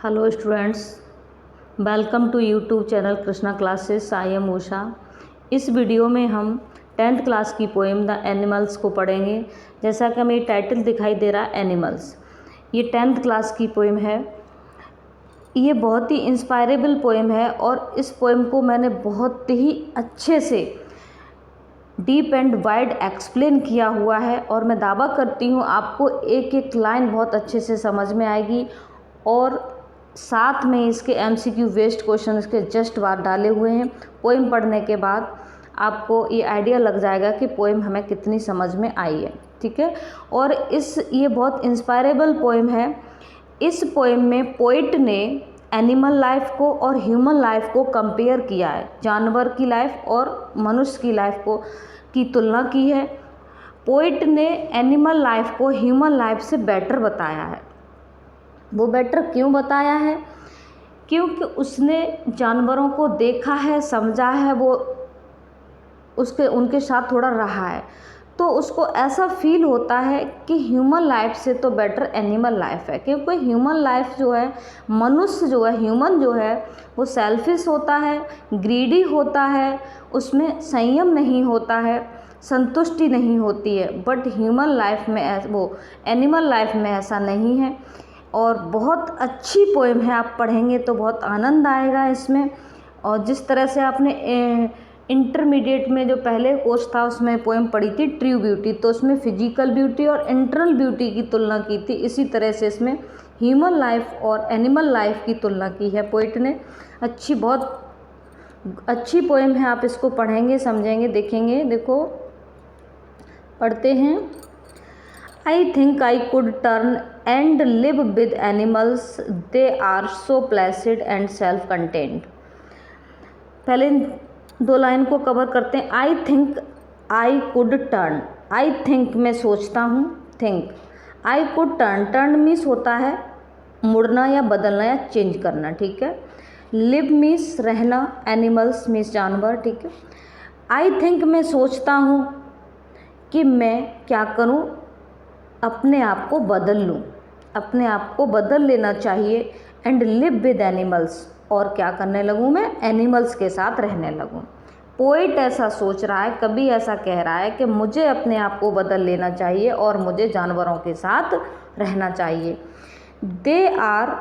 Hello students, welcome to YouTube channel Krishna classes. I am Usha. इस video में हम 10th class की पोएम द एनिमल्स को पढ़ेंगे। जैसा कि हमें टाइटल दिखाई दे रहा है एनिमल्स, ये 10th क्लास की पोएम है। ये बहुत ही इंस्पायरेबल पोएम है और इस पोएम को मैंने बहुत ही अच्छे से डीप एंड वाइड एक्सप्लेन किया हुआ है और मैं दावा करती हूँ आपको एक एक लाइन बहुत अच्छे से समझ में आएगी और साथ में इसके MCQ वेस्ट क्वेश्चन इसके जस्ट बार डाले हुए हैं। पोएम पढ़ने के बाद आपको ये आइडिया लग जाएगा कि पोएम हमें कितनी समझ में आई है, ठीक है। और ये बहुत इंस्पायरेबल पोएम है। इस पोएम में पोइट ने एनिमल लाइफ को और ह्यूमन लाइफ को कंपेयर किया है, जानवर की लाइफ और मनुष्य की लाइफ को की तुलना की है। पोइट ने एनिमल लाइफ को ह्यूमन लाइफ से बेटर बताया है। वो बेटर क्यों बताया है? क्योंकि उसने जानवरों को देखा है, समझा है, वो उनके साथ थोड़ा रहा है, तो उसको ऐसा फील होता है कि ह्यूमन लाइफ से तो बेटर एनिमल लाइफ है। क्योंकि ह्यूमन लाइफ जो है, मनुष्य जो है, ह्यूमन जो है, वो सेल्फिश होता है, ग्रीडी होता है, उसमें संयम नहीं होता है, संतुष्टि नहीं होती है। बट ह्यूमन लाइफ में वो एनिमल लाइफ में ऐसा नहीं है। और बहुत अच्छी पोएम है, आप पढ़ेंगे तो बहुत आनंद आएगा इसमें। और जिस तरह से आपने इंटरमीडिएट में जो पहले कोर्स था उसमें पोएम पढ़ी थी ट्रू ब्यूटी, तो उसमें फिजिकल ब्यूटी और इंटरनल ब्यूटी की तुलना की थी। इसी तरह से इसमें ह्यूमन लाइफ और एनिमल लाइफ की तुलना की है पोइट ने। बहुत अच्छी पोएम है, आप इसको पढ़ेंगे, समझेंगे, देखेंगे। देखो, पढ़ते हैं। I think I could turn and live with animals. They are so placid and self-contained. पहले दो लाइन को कवर करते हैं। I think I could turn. I think मैं सोचता हूँ, think. I could turn. Turn means होता है मुड़ना या बदलना या चेंज करना, ठीक है। Live मीन्स रहना, animals मीन्स जानवर, ठीक है। I think मैं सोचता हूँ कि मैं क्या करूँ, अपने आप को बदल लूँ, अपने आप को बदल लेना चाहिए। एंड लिव विद एनिमल्स, और क्या करने लगूँ मैं, एनिमल्स के साथ रहने लगूँ। पोइट ऐसा सोच रहा है, कभी ऐसा कह रहा है कि मुझे अपने आप को बदल लेना चाहिए और मुझे जानवरों के साथ रहना चाहिए। दे आर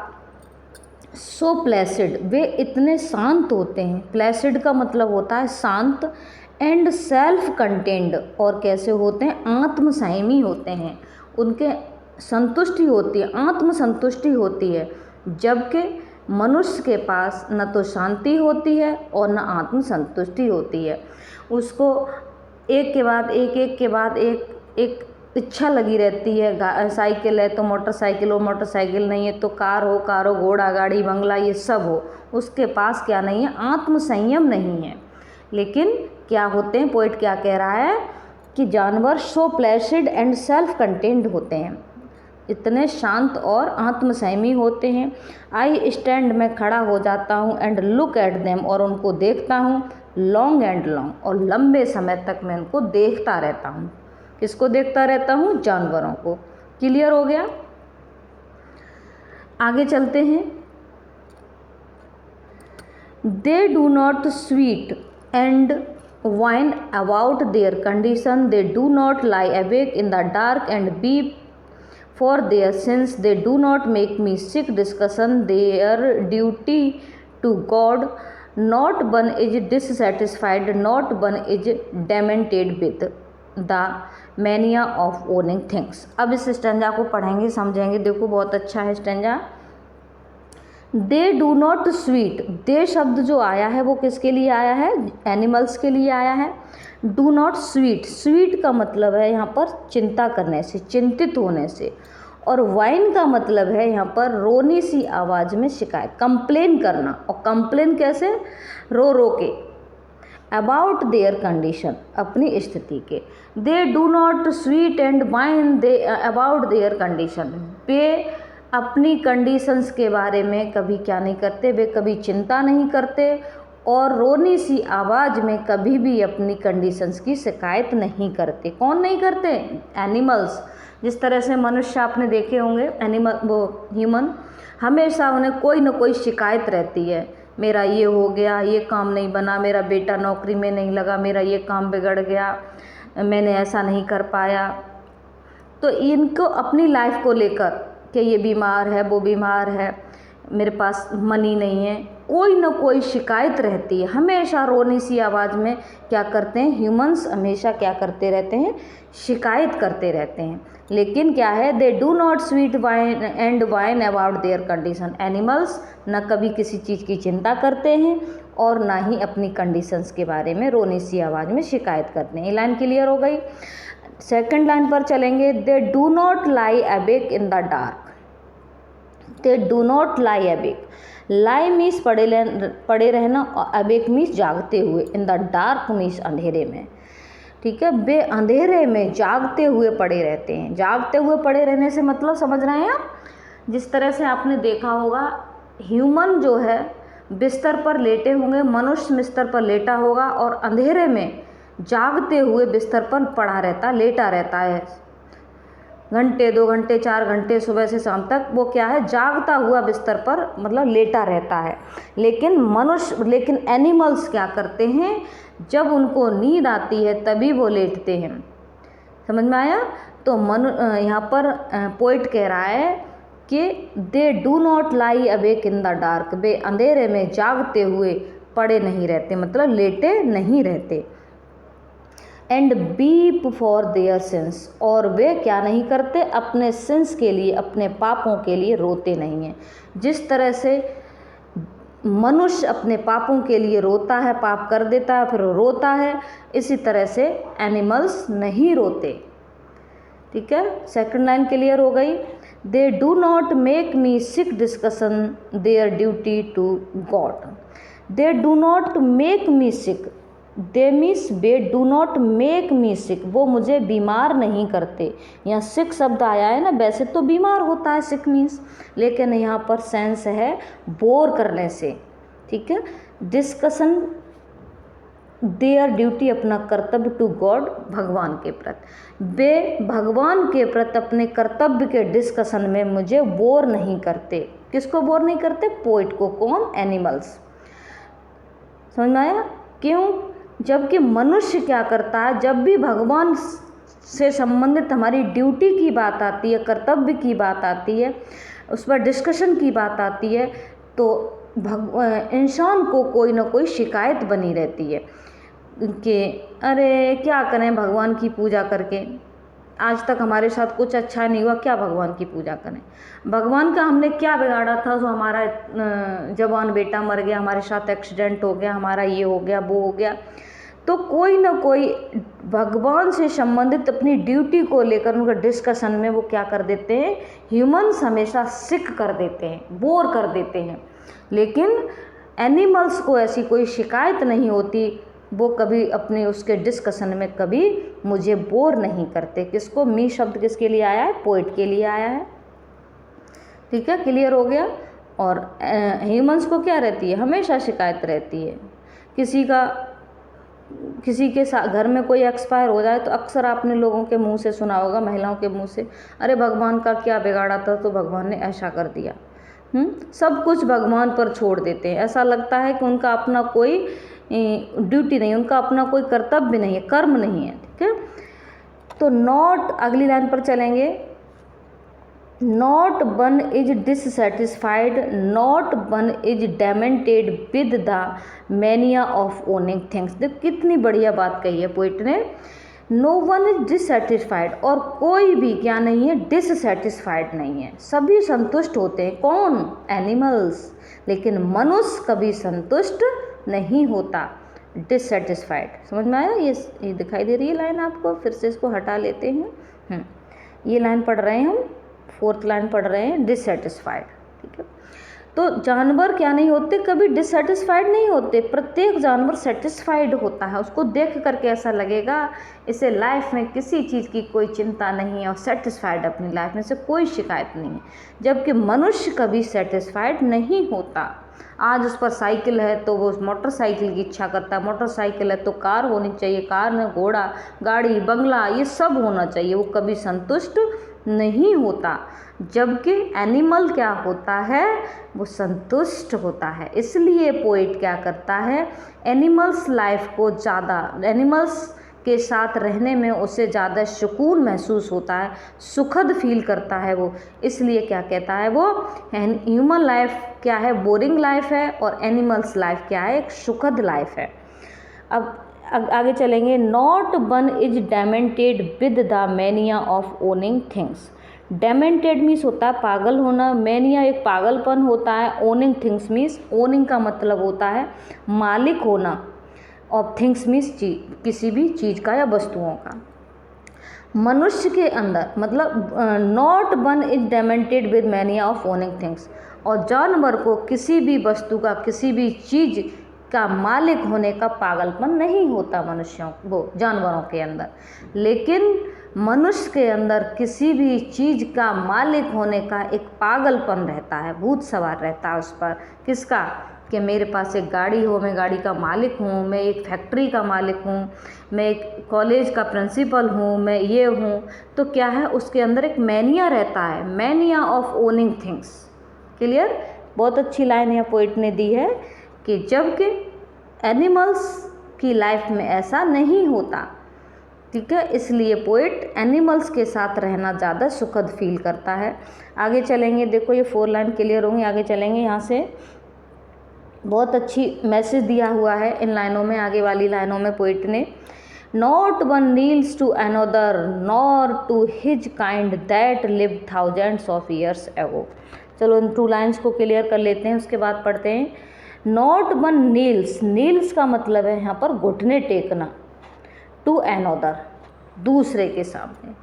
सो प्लेसिड, वे इतने शांत होते हैं। प्लेसिड का मतलब होता है शांत। एंड सेल्फ कंटेंड, और कैसे होते हैं, आत्म संयमी होते हैं। उनके संतुष्टि होती है, आत्म संतुष्टि होती है। जबकि मनुष्य के पास न तो शांति होती है और न आत्म संतुष्टि होती है। उसको एक के बाद एक, एक के बाद एक इच्छा लगी रहती है। साइकिल है तो मोटरसाइकिल हो, मोटरसाइकिल नहीं है तो कार हो, कार हो, घोड़ा, गाड़ी, बंगला, ये सब हो। उसके पास क्या नहीं है, आत्म संयम नहीं है। लेकिन क्या होते हैं, पोइट क्या कह रहा है कि जानवर सो प्लेसिड एंड सेल्फ कंटेंड होते हैं, इतने शांत और आत्मसंयमी होते हैं। आई स्टैंड, मैं खड़ा हो जाता हूँ। एंड लुक एट देम, और उनको देखता हूँ। लॉन्ग एंड लॉन्ग, और लंबे समय तक मैं उनको देखता रहता हूँ। किसको देखता रहता हूँ, जानवरों को। क्लियर हो गया? आगे चलते हैं। दे do not sweet and whine about their condition. They do not lie awake in the dark and weep for their sins. They do not make me sick discussion their duty to God. Not one is dissatisfied, not one is demented with the mania of owning things. अब इस stanza को पढ़ेंगे, समझेंगे। देखो, बहुत अच्छा है stanza. They do not sweat, they शब्द जो आया है वो किसके लिए आया है, एनिमल्स के लिए आया है। डू नॉट स्वीट, स्वीट का मतलब है यहाँ पर चिंता करने से, चिंतित होने से। और वाइन का मतलब है यहाँ पर रोनी सी आवाज़ में शिकायत, कंप्लेन करना। और कंप्लेन कैसे, रो रो के। अबाउट देयर कंडीशन, अपनी स्थिति के। They do not sweat and whine they about their condition, वे अपनी कंडीशंस के बारे में कभी क्या नहीं करते, वे कभी चिंता नहीं करते और रोनी सी आवाज़ में कभी भी अपनी कंडीशंस की शिकायत नहीं करते। कौन नहीं करते, एनिमल्स। जिस तरह से मनुष्य आपने देखे होंगे, एनिमल वो ह्यूमन, हमेशा उन्हें कोई ना कोई शिकायत रहती है, मेरा ये हो गया, ये काम नहीं बना, मेरा बेटा नौकरी में नहीं लगा, मेरा ये काम बिगड़ गया, मैंने ऐसा नहीं कर पाया। तो इनको अपनी लाइफ को लेकर कि ये बीमार है, वो बीमार है, मेरे पास मनी नहीं है, कोई ना कोई शिकायत रहती है। हमेशा रोनी सी आवाज़ में क्या करते हैं ह्यूमंस, हमेशा क्या करते रहते हैं, शिकायत करते रहते हैं। लेकिन क्या है, दे do not sweet wine and wine about their condition. Animals न कभी किसी चीज़ की चिंता करते हैं और ना ही अपनी कंडीशंस के बारे में रोनी सी आवाज़ में शिकायत करते हैं। ये लाइन क्लियर हो गई। सेकंड लाइन पर चलेंगे, दे do not lie awake in the dark. They do not lie awake, lie means पड़े रहना और अवेक मीन्स जागते हुए, इन द डार्क मीन्स अंधेरे में। ठीक है, वे अंधेरे में जागते हुए पड़े रहते हैं। जागते हुए पड़े रहने से मतलब समझ रहे हैं आप, जिस तरह से आपने देखा होगा ह्यूमन जो है बिस्तर पर लेटे होंगे, मनुष्य बिस्तर पर लेटा होगा और अंधेरे में जागते हुए बिस्तर पर पड़ा रहता, लेटा रहता है, घंटे 2 घंटे 4 घंटे सुबह से शाम तक वो क्या है, जागता हुआ बिस्तर पर मतलब लेटा रहता है। लेकिन एनिमल्स क्या करते हैं, जब उनको नींद आती है तभी वो लेटते हैं। समझ में आया। तो यहाँ पर पोइट कह रहा है कि they do not lie awake in the dark, वे अंधेरे में जागते हुए पड़े नहीं रहते, मतलब लेटे नहीं रहते। And beep for their since, और वे क्या नहीं करते, अपने सिंस के लिए, अपने पापों के लिए रोते नहीं हैं। जिस तरह से मनुष्य अपने पापों के लिए रोता है, पाप कर देता है फिर रोता है, इसी तरह से एनिमल्स नहीं रोते। ठीक है, सेकंड लाइन क्लियर हो गई। They do not make me sick discussion their duty to God. They do not make me sick, they means वे do not make me sick, वो मुझे बीमार नहीं करते। यहाँ सिक शब्द आया है ना, वैसे तो बीमार होता है सिक मीन्स, लेकिन यहाँ पर सेंस है बोर करने से। ठीक है, डिस्कशन देयर ड्यूटी, अपना कर्तव्य, टू गॉड, भगवान के प्रति, वे भगवान के प्रति अपने कर्तव्य के डिस्कशन में मुझे बोर नहीं करते। किसको बोर नहीं करते, पोइट को। कौन, एनिमल्स। समझ में आया। क्यों, जबकि मनुष्य क्या करता है, जब भी भगवान से संबंधित हमारी ड्यूटी की बात आती है, कर्तव्य की बात आती है, उस पर डिस्कशन की बात आती है, तो इंसान को कोई ना कोई शिकायत बनी रहती है कि अरे क्या करें भगवान की पूजा करके, आज तक हमारे साथ कुछ अच्छा नहीं हुआ, क्या भगवान की पूजा करें, भगवान का हमने क्या बिगाड़ा था जो हमारा जवान बेटा मर गया, हमारे साथ एक्सीडेंट हो गया, हमारा ये हो गया वो हो गया। तो कोई ना कोई भगवान से संबंधित अपनी ड्यूटी को लेकर उनका डिस्कशन में वो क्या कर देते हैं, ह्यूमंस हमेशा सिक कर देते हैं, बोर कर देते हैं। लेकिन एनिमल्स को ऐसी कोई शिकायत नहीं होती, वो कभी अपने उसके डिस्कशन में कभी मुझे बोर नहीं करते। किसको, मी शब्द किसके लिए आया है, पोइट के लिए आया है। ठीक है, क्लियर हो गया। और ह्यूमंस को क्या रहती है, हमेशा शिकायत रहती है। किसी के घर में कोई एक्सपायर हो जाए तो अक्सर आपने लोगों के मुंह से सुना होगा, महिलाओं के मुंह से, अरे भगवान का क्या बिगाड़ा था तो भगवान ने ऐसा कर दिया। सब कुछ भगवान पर छोड़ देते हैं। ऐसा लगता है कि उनका अपना कोई ड्यूटी नहीं, उनका अपना कोई कर्तव्य नहीं है, कर्म नहीं है। ठीक है, तो नॉट, अगली लाइन पर चलेंगे। Not one is dissatisfied, not one is demented with the mania of owning things. देखो कितनी बढ़िया बात कही है पोइट ने। नो वन इज डिससेटिस्फाइड, और कोई भी क्या नहीं है, डिससेटिस्फाइड नहीं है, सभी संतुष्ट होते हैं। कौन, एनिमल्स। लेकिन मनुष्य कभी संतुष्ट नहीं होता, डिससेटिस्फाइड। समझ में आया। ये दिखाई दे रही है लाइन आपको, फिर से इसको हटा लेते हैं। ये लाइन पढ़ रहे हैं हम, 4th लाइन पढ़ रहे हैं, डिससेटिस्फाइड। ठीक है, तो जानवर क्या नहीं होते, कभी डिससेटिस्फाइड नहीं होते। प्रत्येक जानवर सेटिस्फाइड होता है, उसको देख करके ऐसा लगेगा इसे लाइफ में किसी चीज़ की कोई चिंता नहीं है और सेटिस्फाइड, अपनी लाइफ में से कोई शिकायत नहीं है। जबकि मनुष्य कभी सेटिस्फाइड नहीं होता। आज उस पर साइकिल है तो वो मोटरसाइकिल की इच्छा करता है, मोटरसाइकिल है तो कार होनी चाहिए, कार में घोड़ा, गाड़ी, बंगला, ये सब होना चाहिए। वो कभी संतुष्ट नहीं होता, जबकि एनिमल क्या होता है, वो संतुष्ट होता है। इसलिए पोइट क्या करता है, एनिमल्स लाइफ को ज़्यादा, एनिमल्स के साथ रहने में उसे ज़्यादा सुकून महसूस होता है, सुखद फील करता है वो। इसलिए क्या कहता है वो, ह्यूमन लाइफ क्या है, बोरिंग लाइफ है, और एनिमल्स लाइफ क्या है, एक सुखद लाइफ है। अब आगे चलेंगे। Not one is demented with the mania of owning things. Demented means होता है पागल होना, मैनिया एक पागलपन होता है, ओनिंग थिंग्स मीन्स, ओनिंग का मतलब होता है मालिक होना, ऑफ थिंग्स मीन्स किसी भी चीज़ का या वस्तुओं का। मनुष्य के अंदर मतलब not one is demented with mania of owning things, और जानवर को किसी भी वस्तु का, किसी भी चीज़ का मालिक होने का पागलपन नहीं होता मनुष्यों वो जानवरों के अंदर। लेकिन मनुष्य के अंदर किसी भी चीज़ का मालिक होने का एक पागलपन रहता है, भूत सवार रहता है उस पर। किसका, कि मेरे पास एक गाड़ी हो, मैं गाड़ी का मालिक हूँ, मैं एक फैक्ट्री का मालिक हूँ, मैं एक कॉलेज का प्रिंसिपल हूँ, मैं ये हूँ। तो क्या है, उसके अंदर एक मैनिया रहता है, mania of owning things. Clear. बहुत अच्छी लाइन यहाँ पोइट ने दी है कि जबकि एनिमल्स की लाइफ में ऐसा नहीं होता। ठीक है, इसलिए पोइट एनिमल्स के साथ रहना ज़्यादा सुखद फील करता है। आगे चलेंगे, देखो ये 4 लाइन क्लियर होंगी। आगे चलेंगे, यहाँ से बहुत अच्छी मैसेज दिया हुआ है इन लाइनों में, आगे वाली लाइनों में पोइट ने। Not one kneels to another nor to his kind that live thousands of years ago. चलो इन 2 लाइन्स को क्लियर कर लेते हैं, उसके बाद पढ़ते हैं। नॉट वन नील्स, नील्स का मतलब है यहाँ पर घुटने टेकना, टू अनदर दूसरे के सामने,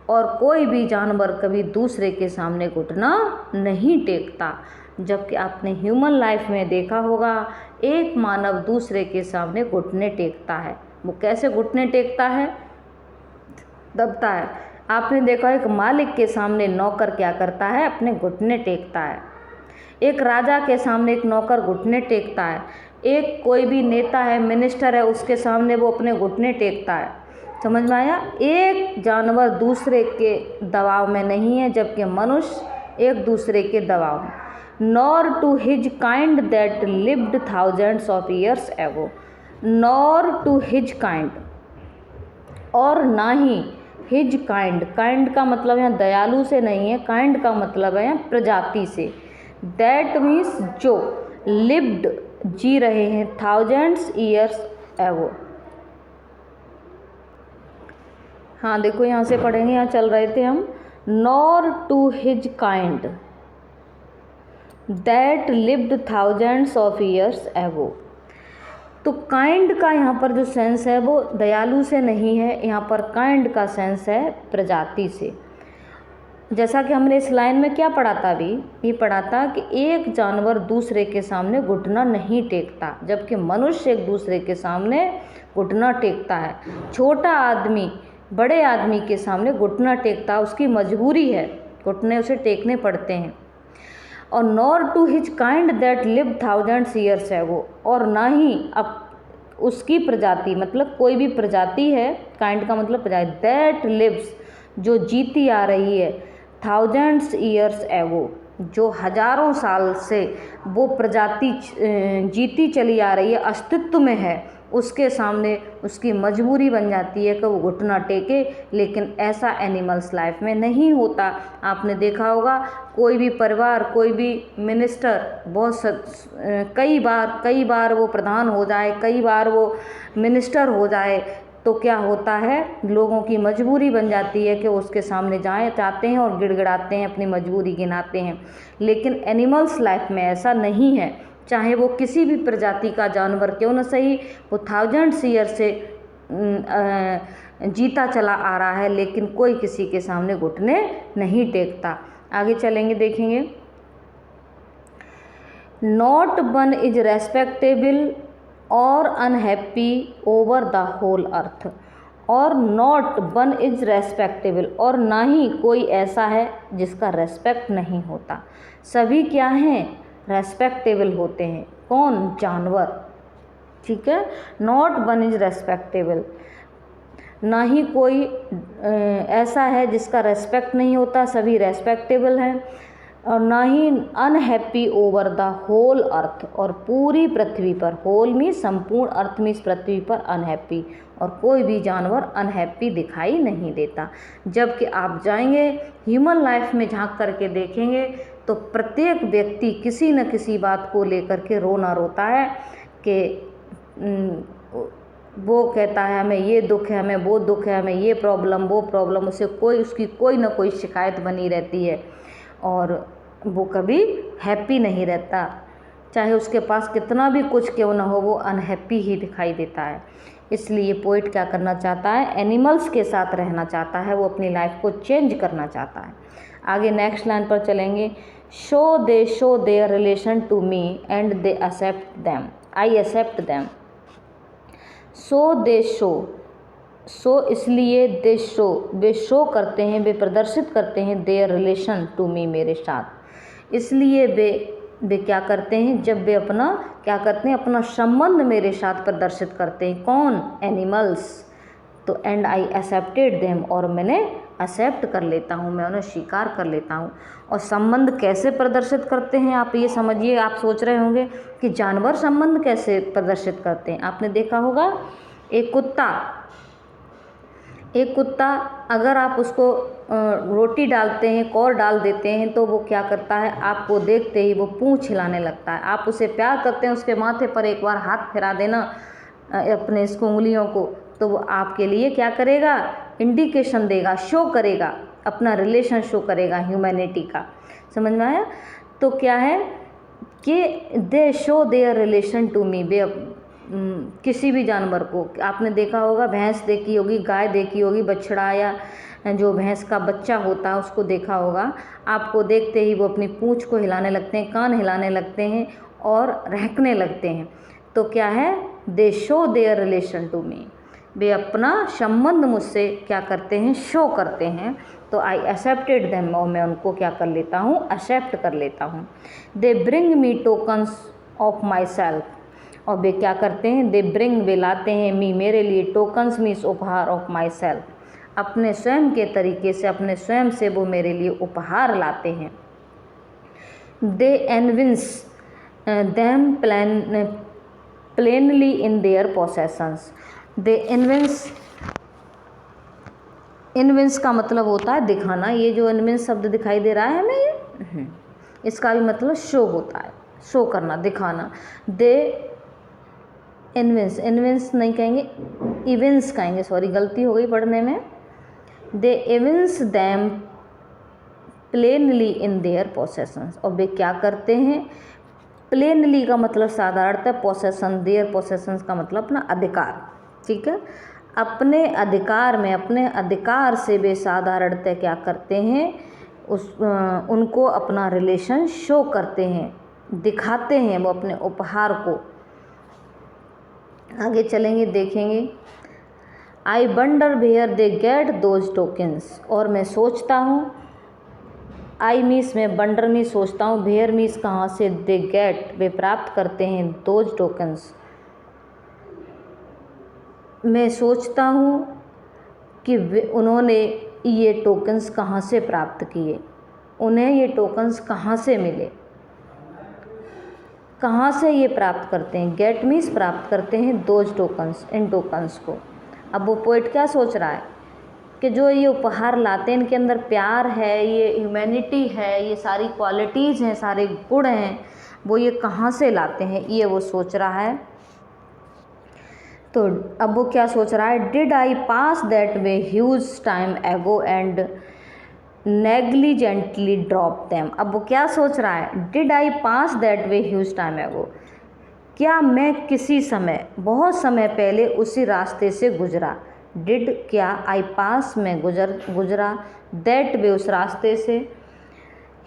और कोई भी जानवर कभी दूसरे के सामने घुटना नहीं टेकता। जबकि आपने ह्यूमन लाइफ में देखा होगा, एक मानव दूसरे के सामने घुटने टेकता है। वो कैसे घुटने टेकता है, दबता है। आपने देखा एक मालिक के सामने नौकर क्या करता है, अपने घुटने टेकता है। एक राजा के सामने एक नौकर घुटने टेकता है। एक कोई भी नेता है, मिनिस्टर है, उसके सामने वो अपने घुटने टेकता है। समझ में आया। एक जानवर दूसरे के दबाव में नहीं है, जबकि मनुष्य एक दूसरे के दबाव में। Nor to his kind that lived thousands of years ago, nor to his kind, और ना ही हिज काइंड, काइंड का मतलब यहाँ दयालु से नहीं है, काइंड का मतलब है यहाँ प्रजाति से। दैट मीन्स जो, लिव्ड जी रहे हैं, थाउजेंड्स ईयर्स एगो। हाँ देखो यहाँ से पढ़ेंगे, यहाँ चल रहे थे हम। Nor to his kind that lived thousands of years ago. तो काइंड का यहाँ पर जो सेंस है वो दयालु से नहीं है, यहाँ पर काइंड का सेंस है प्रजाति से। जैसा कि हमने इस लाइन में क्या पढ़ा था, अभी ये पढ़ा था कि एक जानवर दूसरे के सामने घुटना नहीं टेकता, जबकि मनुष्य एक दूसरे के सामने घुटना टेकता है। छोटा आदमी बड़े आदमी के सामने घुटना टेकता, उसकी मजबूरी है, घुटने उसे टेकने पड़ते हैं। और nor to his kind that live thousands years ago, और ना ही अब उसकी प्रजाति, मतलब कोई भी प्रजाति है, काइंड का मतलब प्रजाति, दैट लिव्स जो जीती आ रही है, थाउजेंड्स ईयर्स एगो जो हजारों साल से वो प्रजाति जीती चली आ रही है, अस्तित्व में है, उसके सामने उसकी मजबूरी बन जाती है कि वो घुटना टेके। लेकिन ऐसा एनिमल्स लाइफ में नहीं होता। आपने देखा होगा कोई भी परिवार, कोई भी मिनिस्टर, कई बार वो प्रधान हो जाए, कई बार वो मिनिस्टर हो जाए, तो क्या होता है, लोगों की मजबूरी बन जाती है कि उसके सामने जाते हैं और गिड़गिड़ाते हैं, अपनी मजबूरी गिनाते हैं। लेकिन एनिमल्स लाइफ में ऐसा नहीं है, चाहे वो किसी भी प्रजाति का जानवर क्यों न सही, वो थाउजेंड्स ईयर से जीता चला आ रहा है, लेकिन कोई किसी के सामने घुटने नहीं टेकता। आगे चलेंगे, देखेंगे। नॉट वन इज रेस्पेक्टेबल और unhappy over the whole earth, और नॉट वन इज रेस्पेक्टेबल, और ना ही कोई ऐसा है जिसका रेस्पेक्ट नहीं होता। सभी क्या हैं, रेस्पेक्टेबल होते हैं। कौन, जानवर। ठीक है, नॉट वन इज रेस्पेक्टेबल, ना ही कोई ऐसा है जिसका रेस्पेक्ट नहीं होता, सभी रेस्पेक्टेबल हैं। और ना ही unhappy over the whole earth, और पूरी पृथ्वी पर, होल मीन्स संपूर्ण, अर्थ मीन्स पृथ्वी पर अनहैप्पी, और कोई भी जानवर अनहैप्पी दिखाई नहीं देता। जबकि आप जाएंगे ह्यूमन लाइफ में झांक करके देखेंगे तो प्रत्येक व्यक्ति किसी न किसी बात को लेकर के रोना रोता है कि वो कहता है हमें ये दुख है, हमें वो दुख है, हमें ये प्रॉब्लम, वो प्रॉब्लम, उसे उसकी कोई ना कोई शिकायत बनी रहती है, और वो कभी हैप्पी नहीं रहता। चाहे उसके पास कितना भी कुछ क्यों ना हो, वो अनहैप्पी ही दिखाई देता है। इसलिए पोइट क्या करना चाहता है, एनिमल्स के साथ रहना चाहता है, वो अपनी लाइफ को चेंज करना चाहता है। आगे नेक्स्ट लाइन पर चलेंगे। Show their relation to me and they accept them, I accept them. So इसलिए दे शो, वे शो करते हैं, वे प्रदर्शित करते हैं, देयर रिलेशन टू मी, मेरे साथ। इसलिए वे क्या करते हैं, जब वे अपना क्या करते हैं, अपना संबंध मेरे साथ प्रदर्शित करते हैं। कौन? एनिमल्स। तो एंड आई एक्सेप्टेड देम, और मैंने एक्सेप्ट कर लेता हूँ, मैं उन्हें स्वीकार कर लेता हूँ। और संबंध कैसे प्रदर्शित करते हैं, आप ये समझिए। आप सोच रहे होंगे कि जानवर संबंध कैसे प्रदर्शित करते हैं। आपने देखा होगा एक कुत्ता अगर आप उसको रोटी डालते हैं, कौर डाल देते हैं, तो वो क्या करता है, आपको देखते ही वो पूंछ हिलाने लगता है। आप उसे प्यार करते हैं, उसके माथे पर एक बार हाथ फिरा देना अपने इसको उंगलियों को, तो वो आपके लिए क्या करेगा, इंडिकेशन देगा, शो करेगा, अपना रिलेशन शो करेगा ह्यूमैनिटी का। समझ में आया? तो क्या है कि they show their relation to me. वे किसी भी जानवर को, आपने देखा होगा, भैंस देखी होगी, गाय देखी होगी, बछड़ा या जो भैंस का बच्चा होता है उसको देखा होगा, आपको देखते ही वो अपनी पूंछ को हिलाने लगते हैं, कान हिलाने लगते हैं और रहकने लगते हैं। तो क्या है, they show their relation to me, वे अपना संबंध मुझसे क्या करते हैं, शो करते हैं। तो आई एक्सेप्टेड देम, और मैं उनको क्या कर लेता हूँ, एक्सेप्ट कर लेता हूँ। They bring me tokens of my self, और वे क्या करते हैं, दे ब्रिंग, वे लाते हैं, मी, मेरे लिए, टोकन्स मीन्स उपहार, ऑफ माई सेल्फ, अपने स्वयं के तरीके से, अपने स्वयं से वो मेरे लिए उपहार लाते हैं। दे एनविंस देम प्लेनली इन देयर पोसेशंस। दे इनविंस का मतलब होता है दिखाना। ये जो इनविंस शब्द दिखाई दे रहा है हमें, ये इसका भी मतलब शो होता है, शो करना, दिखाना। दे इनविंस नहीं कहेंगे, इविंस कहेंगे, सॉरी गलती हो गई पढ़ने में। दे इविंस दैम प्लेनली इन देयर पोसेशंस, और वे क्या करते हैं, प्लेनली का मतलब साधारणतः, पोसेशन, देयर पोसेशंस का मतलब अपना अधिकार, ठीक है। अपने अधिकार में, अपने अधिकार से वे साधारणतः क्या करते हैं, उनको अपना रिलेशन शो करते हैं, दिखाते हैं वो अपने उपहार को। आगे चलेंगे, देखेंगे। I wonder where they get those tokens, और मैं सोचता हूँ, आई मीन्स में, वंडर मीन्स सोचता हूँ, वेयर मीन्स कहाँ से, दे गेट वे प्राप्त करते हैं, दोज टोकन्स मैं सोचता हूँ कि उन्होंने ये टोकन्स कहाँ से प्राप्त किए, उन्हें ये टोकन्स कहाँ से मिले, कहाँ से ये प्राप्त करते हैं। गेट मीन्स प्राप्त करते हैं, दोज टोकन्स, इन टोकन्स को। अब वो पोइट क्या सोच रहा है कि जो ये उपहार लाते हैं, इनके अंदर प्यार है, ये ह्यूमैनिटी है, ये सारी क्वालिटीज़ हैं, सारे गुण हैं, वो ये कहाँ से लाते हैं, ये वो सोच रहा है। तो अब वो क्या सोच रहा है, did I pass that way huge time एगो एंड नेग्लिजेंटली ड्रॉप देम। अब वो क्या सोच रहा है, did I pass that way huge time एगो, क्या मैं किसी समय, बहुत समय पहले उसी रास्ते से गुजरा। डिड क्या, आई पास में गुजरा, दैट वे उस रास्ते से,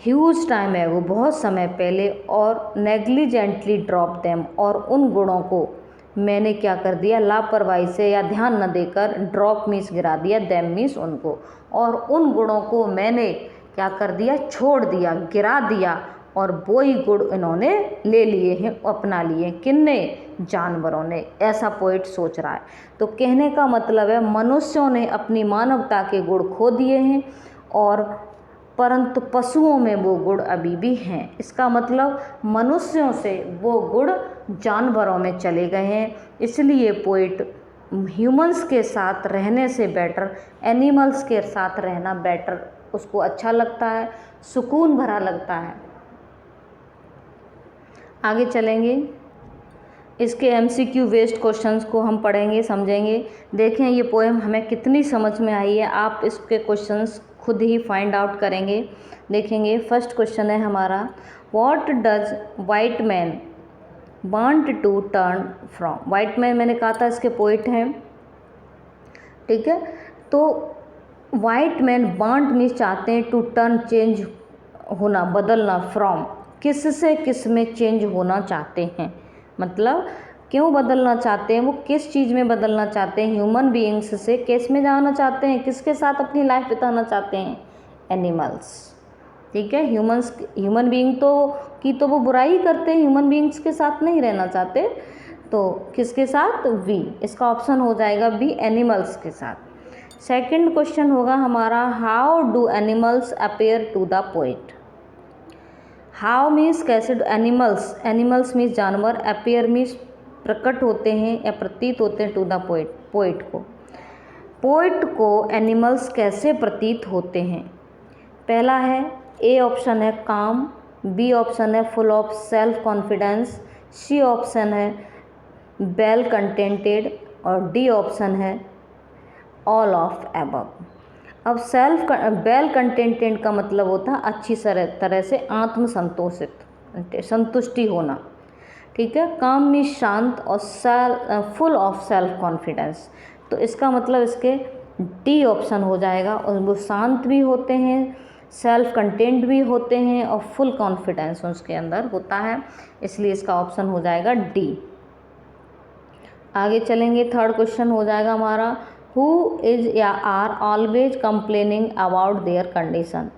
ह्यूज टाइम एगो बहुत समय पहले, और नेग्लिजेंटली ड्रॉप देम, और उन गुणों को मैंने क्या कर दिया, लापरवाही से या ध्यान न देकर, ड्रॉप मीन्स गिरा दिया, देम मीन्स उनको, और उन गुणों को मैंने क्या कर दिया, छोड़ दिया, गिरा दिया, और वो ही गुण इन्होंने ले लिए हैं, अपना लिए। किनने? जानवरों ने, ऐसा पोइट सोच रहा है। तो कहने का मतलब है मनुष्यों ने अपनी मानवता के गुण खो दिए हैं और परंतु पशुओं में वो गुण अभी भी हैं। इसका मतलब मनुष्यों से वो गुण जानवरों में चले गए हैं। इसलिए पोइट ह्यूमंस के साथ रहने से बेटर एनिमल्स के साथ रहना बेटर, उसको अच्छा लगता है, सुकून भरा लगता है। आगे चलेंगे, इसके MCQ बेस्ड क्वेश्चंस को हम पढ़ेंगे, समझेंगे। देखें ये पोएम हमें कितनी समझ में आई है, आप इसके क्वेश्चंस खुद ही फाइंड आउट करेंगे, देखेंगे। फर्स्ट क्वेश्चन है हमारा, what does white man want to turn from. White man मैंने कहा था इसके पोइट हैं, ठीक है। तो वाइट मैन वांट मीन्स चाहते हैं, टू टर्न चेंज होना, बदलना, फ्रॉम किस से किस में चेंज होना चाहते हैं। मतलब क्यों बदलना चाहते हैं, वो किस चीज़ में बदलना चाहते हैं। ह्यूमन बीइंग्स से किस में जाना चाहते हैं, किसके साथ अपनी लाइफ बिताना चाहते हैं, एनिमल्स, ठीक है। ह्यूमन बीइंग तो वो बुराई करते हैं, ह्यूमन बीइंग्स के साथ नहीं रहना चाहते, तो किसके साथ, वी। इसका ऑप्शन हो जाएगा बी, एनिमल्स के साथ। सेकंड क्वेश्चन होगा हमारा, how do animals appear to the poet. How means कैसे, एनिमल्स मीन्स जानवर, अपेयर मीन्स प्रकट होते हैं या प्रतीत होते हैं, टू द पोइट को एनिमल्स कैसे प्रतीत होते हैं। पहला है, ए ऑप्शन है काम, बी ऑप्शन है full of self confidence, C option है वेल कंटेंटेड और डी ऑप्शन है ऑल ऑफ एबव। अब वेल कंटेंटेड का मतलब होता है अच्छी तरह से आत्म संतुष्टि होना, ठीक है। काम में शांत और फुल ऑफ सेल्फ कॉन्फिडेंस, तो इसका मतलब इसके डी ऑप्शन हो जाएगा। और वो शांत भी होते हैं, सेल्फ कंटेंट भी होते हैं और फुल कॉन्फिडेंस उसके अंदर होता है, इसलिए इसका ऑप्शन हो जाएगा डी। आगे चलेंगे, थर्ड क्वेश्चन हो जाएगा हमारा, हु इज या are always complaining about their condition.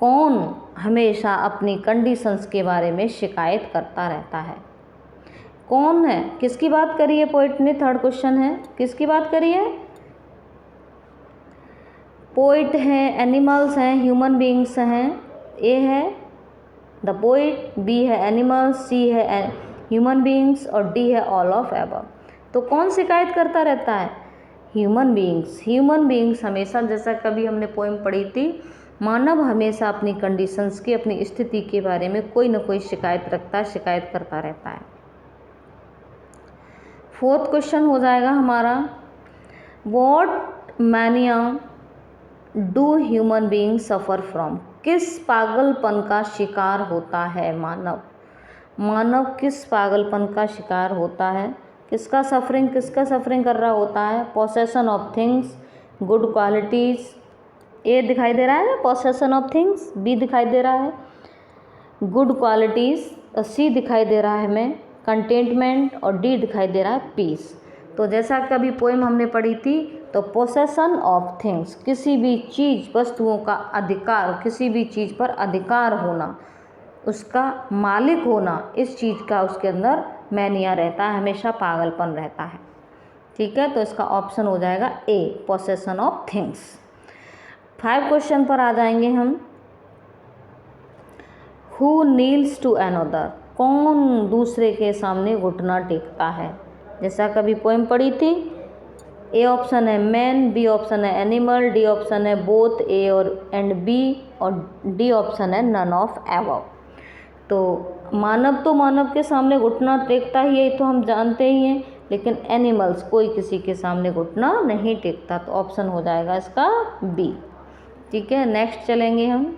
कौन हमेशा अपनी कंडीशंस के बारे में शिकायत करता रहता है। कौन है, किसकी बात करी है पोइट ने, थर्ड क्वेश्चन है, किसकी बात करी है। पोइट हैं, एनिमल्स हैं, ह्यूमन बीइंग्स हैं। ए है द पोइट, बी है एनिमल्स, सी है ह्यूमन बीइंग्स और डी है ऑल ऑफ एबव। तो कौन शिकायत करता रहता है, ह्यूमन बीइंग्स हमेशा, जैसा कभी हमने पोएम पढ़ी थी, मानव हमेशा अपनी कंडीशंस की, अपनी स्थिति के बारे में कोई ना कोई शिकायत रखता है, शिकायत करता रहता है। फोर्थ क्वेश्चन हो जाएगा हमारा, what mania do human being suffer from. किस पागलपन का शिकार होता है मानव किस पागलपन का शिकार होता है, किसका सफरिंग कर रहा होता है। Possession of things, good qualities, ए दिखाई दे रहा है पोसेशन ऑफ थिंग्स, बी दिखाई दे रहा है गुड क्वालिटीज़, सी दिखाई दे रहा है हमें कंटेंटमेंट और डी दिखाई दे रहा है पीस। तो जैसा कभी पोएम हमने पढ़ी थी, तो पोसेशन ऑफ थिंग्स किसी भी चीज़, वस्तुओं का अधिकार, किसी भी चीज़ पर अधिकार होना, उसका मालिक होना, इस चीज़ का उसके अंदर मैनिया रहता है, हमेशा पागलपन रहता है, ठीक है। तो इसका ऑप्शन हो जाएगा ए, पोसेशन ऑफ थिंग्स। 5 क्वेश्चन पर आ जाएंगे हम, हु नील्स टू अनदर। कौन दूसरे के सामने घुटना टेकता है। जैसा कभी पोएम पढ़ी थी, ए ऑप्शन है मैन, बी ऑप्शन है एनिमल, डी ऑप्शन है बोथ ए और एंड बी और डी ऑप्शन है नन ऑफ एबव। तो मानव के सामने घुटना टेकता ही है, ये तो हम जानते ही हैं, लेकिन एनिमल्स कोई किसी के सामने घुटना नहीं टेकता, तो ऑप्शन हो जाएगा इसका बी, ठीक है। नेक्स्ट चलेंगे हम,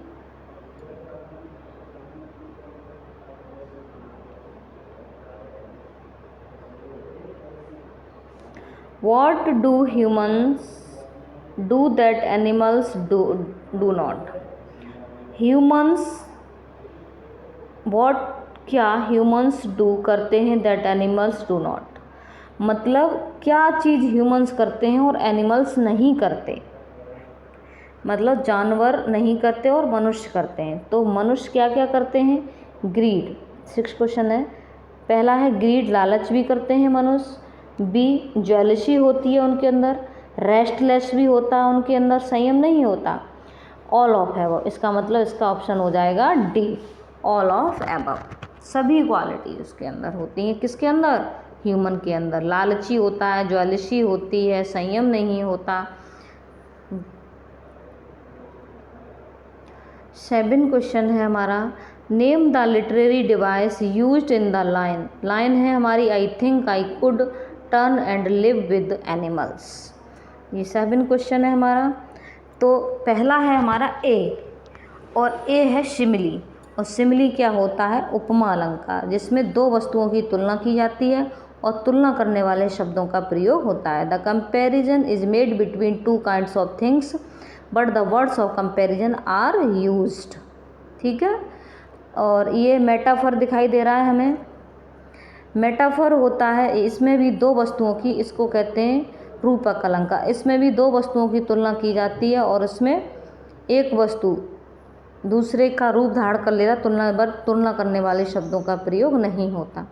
What do humans do that animals do not? क्या ह्यूमंस डू करते हैं दैट एनिमल्स डू नॉट। मतलब क्या चीज़ ह्यूमंस करते हैं और एनिमल्स नहीं करते। मतलब जानवर नहीं करते और मनुष्य करते हैं। तो मनुष्य क्या क्या करते हैं, ग्रीड। 6 क्वेश्चन है। पहला है ग्रीड, लालच भी करते हैं मनुष्य। बी, ज्वेलसी होती है उनके अंदर। रेस्टलेस भी होता है उनके अंदर, संयम नहीं होता। ऑल ऑफ एबव, इसका मतलब इसका ऑप्शन हो जाएगा डी, ऑल ऑफ एबव। सभी क्वालिटी उसके अंदर होती हैं। किसके अंदर? ह्यूमन के अंदर। लालची होता है, ज्वेलसी होती है, संयम नहीं होता। 7 क्वेश्चन है हमारा। Name the literary device used in the line. Line है हमारी I think I could turn and live with animals. ये 7 क्वेश्चन है हमारा। तो पहला है हमारा ए, और ए है सिमिली। और सिमिली क्या होता है? उपमा अलंकार, जिसमें दो वस्तुओं की तुलना की जाती है और तुलना करने वाले शब्दों का प्रयोग होता है। The comparison is made between two kinds of things but the words of comparison are used. ठीक है। और ये मेटाफर दिखाई दे रहा है हमें। मेटाफर होता है, इसमें भी दो वस्तुओं की, इसको कहते हैं रूपक अलंकार। इसमें भी दो वस्तुओं की तुलना की जाती है और इसमें एक वस्तु दूसरे का रूप धारण कर लेता, तुलना करने वाले शब्दों का प्रयोग नहीं होता।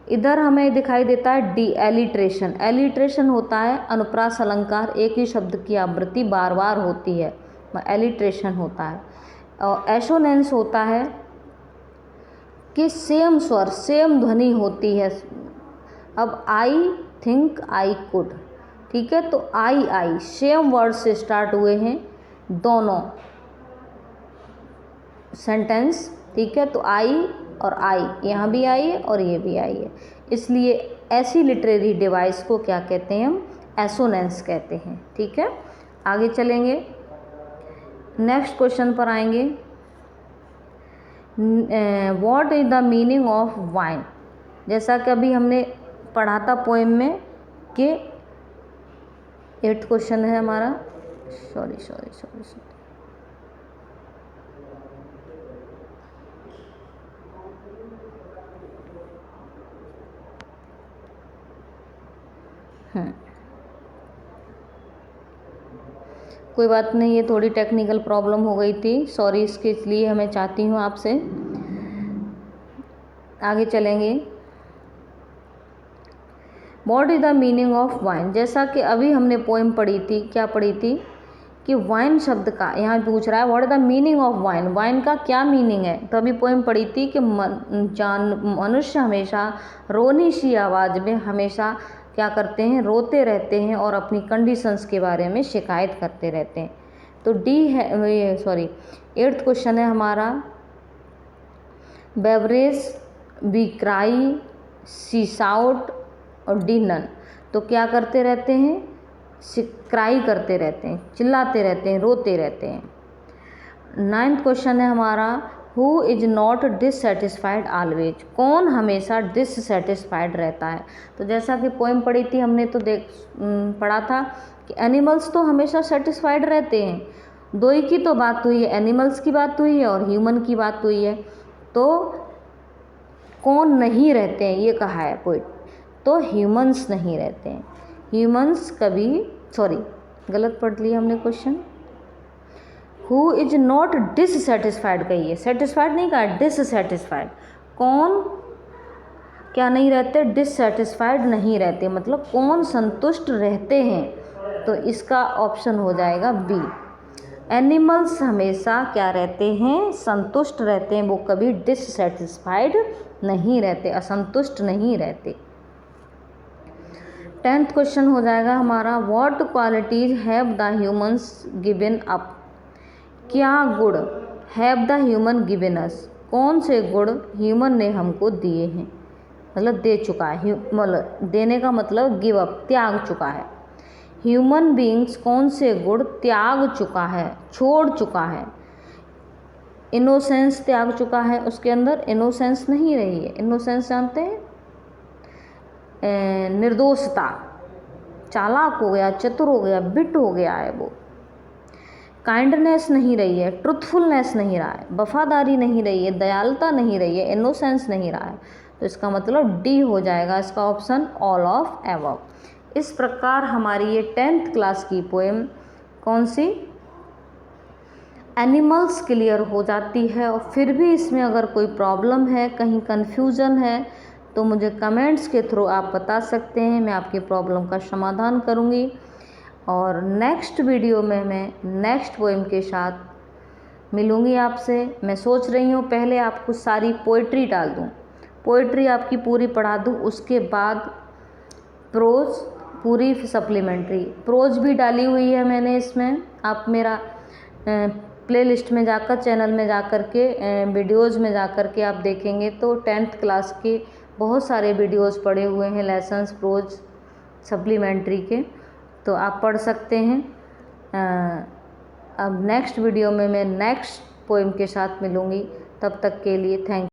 इधर हमें दिखाई देता है डी, एलिट्रेशन। एलिट्रेशन होता है अनुप्रास अलंकार, एक ही शब्द की आवृत्ति बार बार होती है, एलिट्रेशन होता है। और एसोनेंस होता है कि सेम स्वर, सेम ध्वनि होती है। अब आई थिंक आई कुड, ठीक है, तो आई सेम वर्ड से स्टार्ट हुए हैं दोनों सेंटेंस। ठीक है, तो आई और आई, यहाँ भी आई है और ये भी आई है, इसलिए ऐसी लिटरेरी डिवाइस को क्या कहते हैं हम? एसोनेंस कहते हैं। ठीक है, आगे चलेंगे, नेक्स्ट क्वेश्चन पर आएंगे। What is the meaning of wine? जैसा कि अभी हमने पढ़ा था पोएम में कि 8th क्वेश्चन है हमारा। सॉरी कोई बात नहीं, ये थोड़ी टेक्निकल प्रॉब्लम हो गई थी, सॉरी इसके लिए मैं चाहती हूँ आपसे। आगे चलेंगे। What is the meaning of wine? जैसा कि अभी हमने पोएम पढ़ी थी, क्या पढ़ी थी कि वाइन शब्द का, यहाँ पूछ रहा है what is the meaning of wine, wine का क्या मीनिंग है। तो अभी पोएम पढ़ी थी कि मनुष्य हमेशा रोनी सी आवाज़ में हमेशा क्या करते हैं? रोते रहते हैं और अपनी कंडीशंस के बारे में शिकायत करते रहते हैं। तो डी है, 8th क्वेश्चन है हमारा। बेवरेज, बी क्राई, सी साउट और डी नन। तो क्या करते रहते हैं? क्राई करते रहते हैं, चिल्लाते रहते हैं, रोते रहते हैं। 9th क्वेश्चन है हमारा। Who is not dissatisfied always? कौन हमेशा डिससेटिस्फाइड रहता है? तो जैसा कि पोएम पढ़ी थी हमने, तो पढ़ा था कि एनिमल्स तो हमेशा सेटिस्फाइड रहते हैं। दो ही की तो बात हुई है, एनिमल्स की बात हुई है और ह्यूमन की बात हुई है। तो कौन नहीं रहते हैं ये कहा है पोइट, तो ह्यूमंस नहीं रहते हैं। ह्यूमंस कभी, सॉरी गलत पढ़ लिया हमने question. Who is not dissatisfied कही है, सेटिस्फाइड नहीं कहा, डिससेटिस्फाइड। कौन क्या नहीं रहते? डिससेटिस्फाइड नहीं रहते, मतलब कौन संतुष्ट रहते हैं। तो इसका ऑप्शन हो जाएगा बी। एनिमल्स हमेशा क्या रहते हैं? संतुष्ट रहते हैं, वो कभी डिससेटिस्फाइड नहीं रहते, असंतुष्ट नहीं रहते। 10th क्वेश्चन हो जाएगा हमारा। What qualities have the humans given up? क्या गुण have the human given us? कौन से गुण ह्यूमन ने हमको दिए हैं, मतलब दे चुका है। मतलब देने का मतलब गिव अप, त्याग चुका है। ह्यूमन बीइंग्स कौन से गुण त्याग चुका है, छोड़ चुका है? इनोसेंस त्याग चुका है, उसके अंदर इनोसेंस नहीं रही है। इनोसेंस जानते हैं? निर्दोषता, चालाक हो गया, चतुर हो गया, बिट हो गया है वो। काइंडनेस नहीं रही है, ट्रुथफुलनेस नहीं रहा है, वफादारी नहीं रही है, दयालुता नहीं रही है, इनोसेंस नहीं रहा है। तो इसका मतलब डी हो जाएगा इसका ऑप्शन, ऑल ऑफ एबव। इस प्रकार हमारी ये 10th क्लास की पोएम कौन सी? एनिमल्स क्लियर हो जाती है। और फिर भी इसमें अगर कोई प्रॉब्लम है, कहीं कन्फ्यूज़न है, तो मुझे कमेंट्स के थ्रू आप बता सकते हैं, मैं आपकी प्रॉब्लम का समाधान करूँगी। और नेक्स्ट वीडियो में मैं नेक्स्ट पोएम के साथ मिलूँगी आपसे। मैं सोच रही हूँ पहले आपको सारी पोइट्री डाल दूँ, पोइट्री आपकी पूरी पढ़ा दूँ, उसके बाद प्रोज पूरी सप्लीमेंट्री। प्रोज भी डाली हुई है मैंने इसमें, आप मेरा प्लेलिस्ट में जाकर, चैनल में जाकर के, वीडियोज़ में जाकर के आप देखेंगे तो 10th क्लास के बहुत सारे वीडियोज़ पड़े हुए हैं, लेसन्स प्रोज सप्लीमेंट्री के, तो आप पढ़ सकते हैं। अब नेक्स्ट वीडियो में मैं नेक्स्ट पोएम के साथ मिलूँगी, तब तक के लिए थैंक